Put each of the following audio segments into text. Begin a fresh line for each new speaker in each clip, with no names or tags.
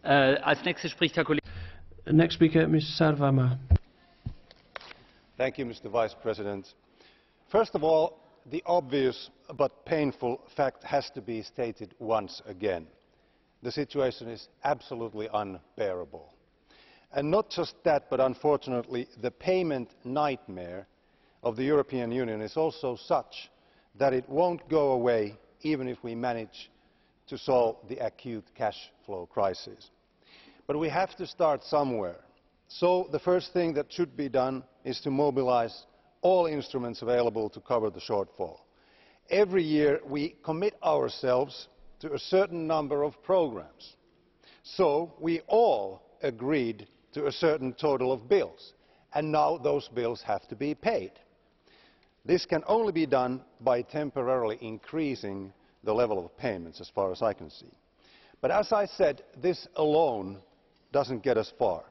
Als nächstes spricht Herr Kollege.
Next speaker, Ms. Sarvamaa.
Thank you, Mr. Vice President. First of all, the obvious but painful fact has to be stated once again. The situation is absolutely unbearable. And not just that, but unfortunately, the payment nightmare of the European Union is also such that it won't go away even if we manage to solve the acute cash flow crisis. But we have to start somewhere. So the first thing that should be done is to mobilise all instruments available to cover the shortfall. Every year we commit ourselves to a certain number of programmes. So we all agreed to a certain total of bills, and now those bills have to be paid. This can only be done by temporarily increasing the level of payments, as far as I can see. But as I said, this alone doesn't get us far.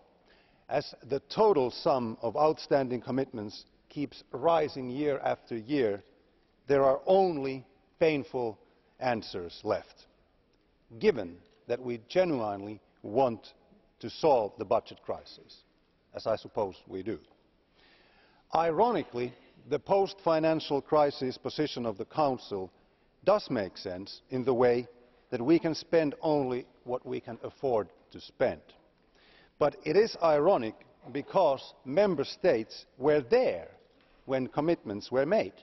As the total sum of outstanding commitments keeps rising year after year, there are only painful answers left, given that we genuinely want to solve the budget crisis, as I suppose we do. Ironically, the post-financial crisis position of the Council does make sense in the way that we can spend only what we can afford to spend. But it is ironic because Member States were there when commitments were made.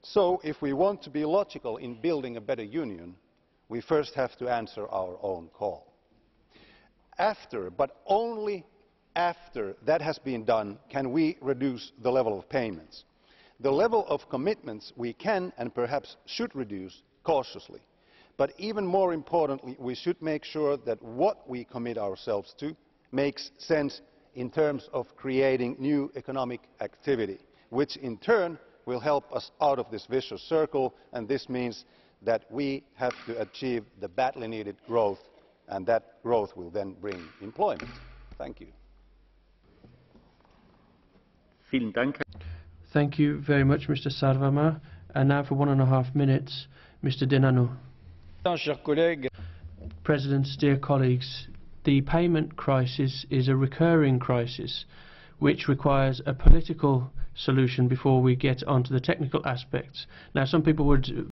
So if we want to be logical in building a better union, we first have to answer our own call. After, but only after that has been done, can we reduce the level of payments. The level of commitments we can and perhaps should reduce cautiously. But even more importantly, we should make sure that what we commit ourselves to makes sense in terms of creating new economic activity, which in turn will help us out of this vicious circle, and this means that we have to achieve the badly needed growth, and that growth will then bring employment. Thank you.
Thank you very much, Mr. Sarvamaa. And now for 1.5 minutes, Mr. Denano. President, dear colleagues, the payment crisis is a recurring crisis which requires a political solution before we get onto the technical aspects. Now, some people would